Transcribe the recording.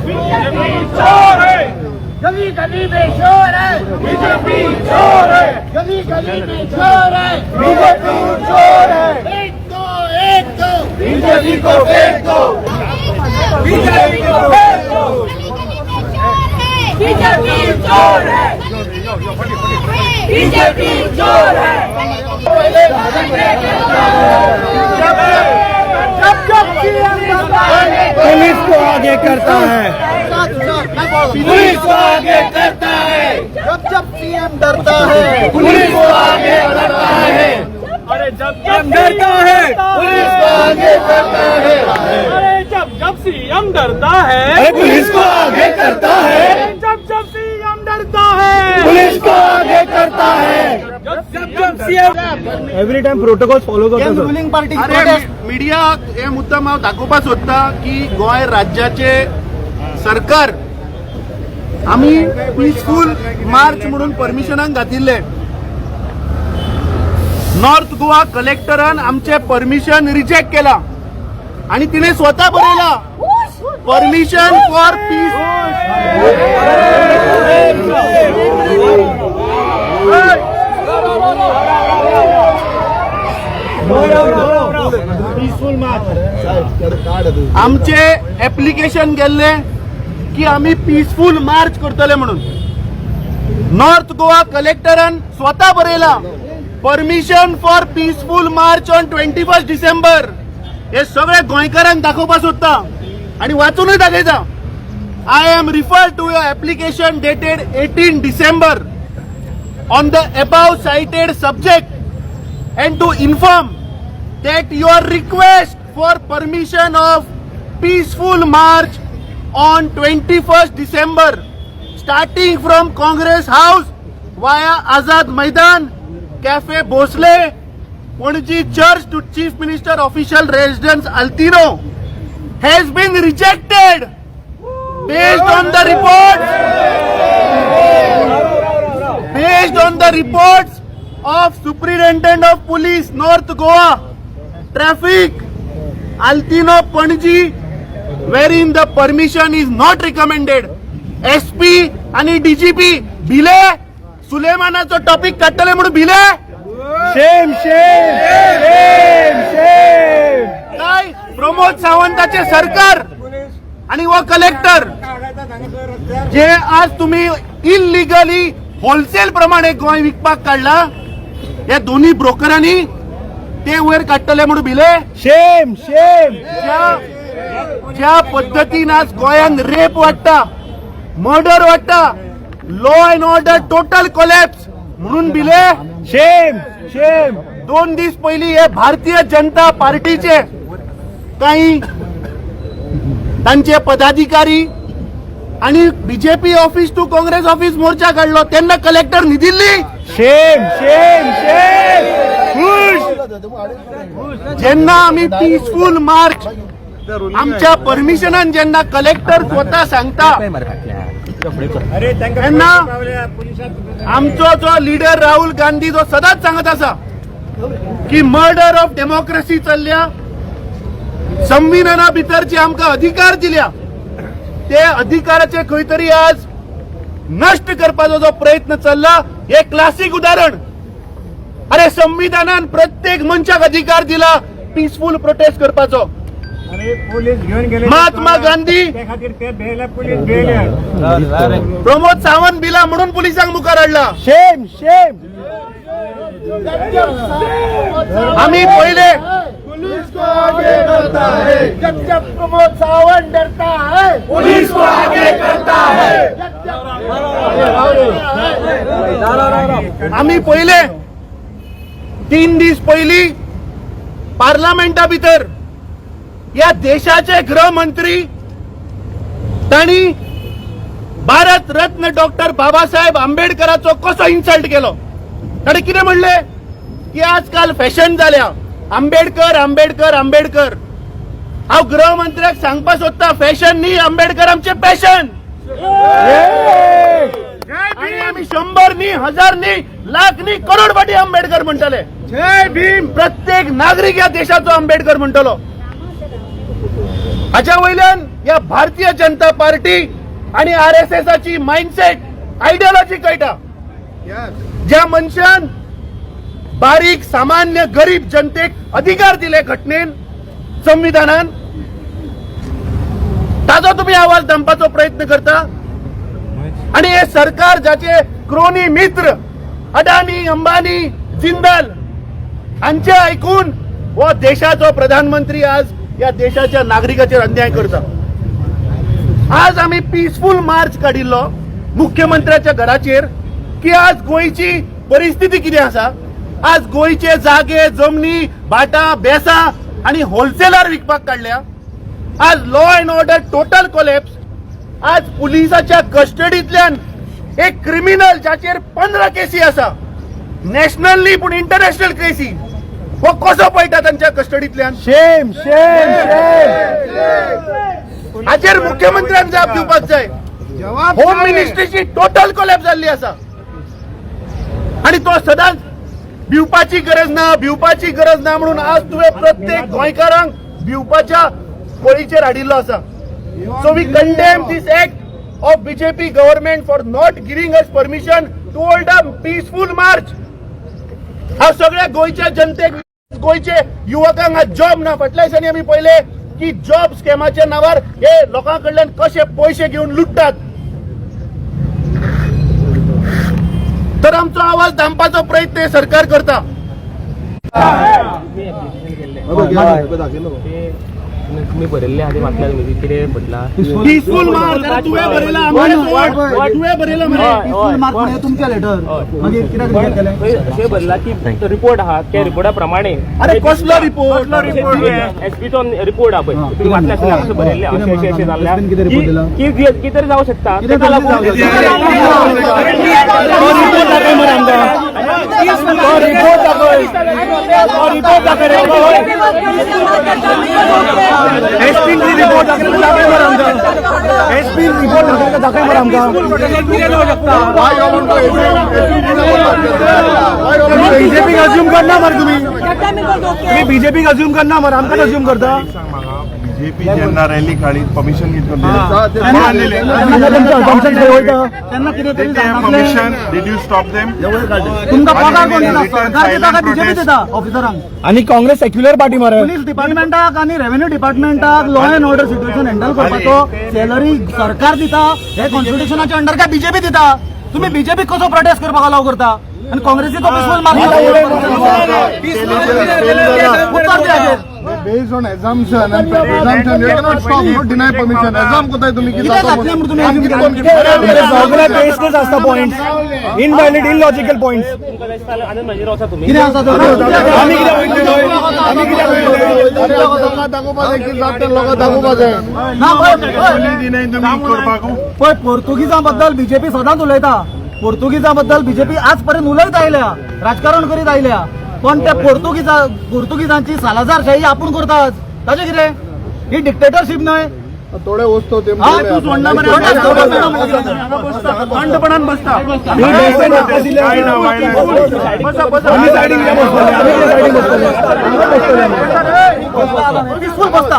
BJP चोर है, गली गली में चोर है, बीजेपी चोर है, गली गली में चोर है, बीजेपी चोर है। एक दो बीजेपी को फेंक दो, बीजेपी को फेंक दो, बीजेपी चोर है, बीजेपी चोर है। पुलिस को आगे करता है, पुलिस को आगे करता है, जब सीएम डरता है पुलिस को आगे करता है, अरे जब डरता है पुलिस को आगे करता है, अरे जब सीएम डरता है अरे पुलिस को आगे करता है, जब सीएम डरता है पुलिस को आगे करता है। जब CM every time protocol follow करतो रुलिंग पार्टी अरे मीडिया हे मुद्दाम हांव दाखोवपाक सोदता की गोंय राज्याचे सरकार आम्ही पीसफुल मार्च म्हणून परमिशनाक घातिल्ले, नॉर्थ गोवा कलेक्टरान आमचे परमिशन रिजेक्ट केला आणि तिने स्वतः बरयला परमिशन फॉर पीस। आमचे ऍप्लिकेशन गेल्ले की आम्ही पीसफुल मार्च करतले म्हणून, नॉर्थ गोवा कलेक्टरान स्वतः बरयला permission for peaceful march on 21 December. हे सगळे गोंयकारांक दाखोवपाक सोदता आणि वाचूनय दाखयता। I am refer to your application dated 18 December on the above cited subject and to inform that your request for permission of peaceful march on 21st December starting from Congress House via Azad Maidan, Cafe Bosle, Panaji Church to Chief Minister official residence Altino has been rejected based on the reports of Superintendent of Police North Goa Traffic Altino Panaji, wherein the permission is not recommended. SP आणि DGP भिले सुलेमानाचो topic काढतले म्हणून भिले। शेम शेम शेम शेम काय प्रमोद सावंताचे सरकार आणि व कलेक्टर जे आज तुम्ही इल्लीगली होलसेल प्रमाणे गोंय विकपाक काढला, या दोन्ही ब्रोकरांनी ते वयर काढतले म्हणून भिले। शेम शेम ज्या पद्धतीन आज गोंयात रेप वाटता, मर्डर वाटता, law and order total collapse म्हणून भिले। शेम शेम 2 दिवस पहिली हे भारतीय जनता पार्टीचे काही तांचे पदाधिकारी आणि BJP office to Congress office मोर्चा काढलो, त्यांना कलेक्टर नी दिल्ली। शेम शेम शेम ज्यांना आम्ही पीसफुल मार्च आमच्या परमिशनान ज्यांना कलेक्टर स्वतः सांगता त्यांना आमचो जो लीडर राहुल गांधी जो सदांच सांगत असा की मर्डर ऑफ डेमोक्रेसी चल्ल्या, संविधाना भितर जे आमकां अधिकार दिल्या ते अधिकाराचे खंय तरी आज नष्ट करपाचो जो प्रयत्न चल्ला, हे क्लासिक उदाहरण। अरे संविधानान प्रत्येक मनशाक अधिकार दिला पीसफुल प्रोटेस्ट करपाचो। महात्मा गांधी प्रमोद सावंत भिला म्हणून पुलिसांक मुखार हाडला। शेम शेम आम्ही पहिले पुलिस को आगे करता है, जब प्रमोद सावंत डरता है, पुलिस को आगे करता है। आम्ही पहिले 3 दिवस पहिली पार्लमेंटा भितर या देशाचे गृहमंत्री तांणी भारत रत्न डॉक्टर बाबासाहेब आंबेडकराचो कसो इन्सल्ट केलो। ताणे कितें म्हणले की आजकाल फॅशन जाल्या आंबेडकर आंबेडकर आंबेडकर। हांव गृहमंत्र्याक सांगपाक सोदता फॅशन न्ही, आंबेडकर आमचे पॅशन। आणि आम्ही 100 न्ही, 1000 न्ही, लाख न्ही, करोडपती आंबेडकर म्हणटले। जय भीम। प्रत्येक नागरिक या देशाचो आंबेडकर म्हणटलो। हाच्या वयल्यान या भारतीय जनता पार्टी आणि RSSची माइंडसेट आयडियोलॉजी कळटा. ज्या मनशान बारीक सामान्य गरीब जनतेक अधिकार दिले घटनेन संविधानान, ताजो तुम्ही आवाज दंपाचो प्रयत्न करता. आणि हे सरकार ज्याचे क्रोनी मित्र अडानी, अंबानी, जिंदाल हांचे ऐकून व देशाचो प्रधानमंत्री आज या देशाच्या नागरिकाचेर अन्याय करता. आज आम्ही पीसफुल मार्च काडिल्लो मुख्यमंत्र्याच्या घराचेर की आज गोयची परिस्थिती किती आसा. आज गोयचे जागे, जमनी, भाटा, बेसा आणि होलसेलर विकपाक काढल्या. आज law and order total collapse. आज पुलिसाच्या कस्टडींतल्यान एक क्रिमिनल जाचेर 15 केसी आसा, नॅशनली पण इंटरनॅशनल केसी, हो कसो पळटा तांच्या कस्टडींतल्यान. शेम शेम हाचेर मुख्यमंत्र्यान जाप दिवपाक जाय. होम मिनिस्ट्रीची टोटल कोलॅप्स जाल्ली आसा आणि तो सदांच भिवपाची गरज ना म्हणून आज तुवें प्रत्येक गोंयकारांक भिवपाच्या पळीचेर हाडिल्लो आसा. So we condemn this act of BJP government for not giving us permission to hold a peaceful march. हांव सगळ्या गोंयच्या जनतेक, गोंयचे युवकांक आज जॉब ना. फाटल्या दिसांनी आमी पळयले की जॉब स्कॅमाच्या नावार हे लोकांकडल्यान कशे पैसे घेऊन लुटतात. तर आमचो आवाज दामपाचो प्रयत्न हे सरकार करता. मी बरयल्ले आधी वाचल्या तुम्ही कितें बदला पीसफुल मार्च तुवें बरयला, तुवें बरयला पीसफुल मार्च म्हणजे तुमच्या लेटर मागीर कित्याक केलें अशें बदला की रिपोर्ट आहा त्या रिपोर्टा प्रमाणे अरे कसलो रिपोर्ट एसपीचो रिपोर्ट आहा पळय तुम्ही वाचल्या आसतना अशें बरयल्लें अशें जाल्ल्या की कितें तरी जावं शकता ताका लागून एसपी रिपोर्ट दाखय मरे आमकां. बीजेपी अज्यूम करना मरे तुम्ही बीजेपी अज्यूम करना मरे आमकां अज्यूम करता. बीजेपी जेन्ना रॅली काढी परमिशन घेतलं permission did you stop them. तुमकां पगार कोण दिता? सरकार दिता काय बीजेपी दिता ऑफिसरांक? आणि काँग्रेस सेक्युलर पार्टी मरे. पुलीस डिपार्टमेंटाक आणि रेव्हेन्यू डिपार्टमेंटाक law and order situation handle करपाचो सॅलरी सरकार दिता. हे कॉन्स्टिट्युशनाच्या अंडर काय बीजेपी दिता? तुम्ही बीजेपी कसो प्रोटेस्ट करपाक अलाव करता आणि काँग्रेसीचो peaceful march Based on assumption and presumption, you cannot stop, not deny permission. Assume कोताय तुम्ही की बेस्डच असता पॉइंट इनव्हॅलिड इलॉजिकल पॉइंट. आनंद म्हणजे रावता तुम्ही कितें आसा तर आमी पळय पोर्तुगीजां बद्दल बीजेपी सदांच उलयता. पोर्तुगीजां बद्दल बीजेपी आज पर्यंत उलयत आयल्या, राजकारण करीत आयल्या. पण त्या पोर्तुगीजांची सालाजारशाही आपण करतात. ताचे कितें? ही डिक्टेटरशिप न्हय. थोडे वस्तू ते तू सोडना मरे थंडपणान बसता. बसता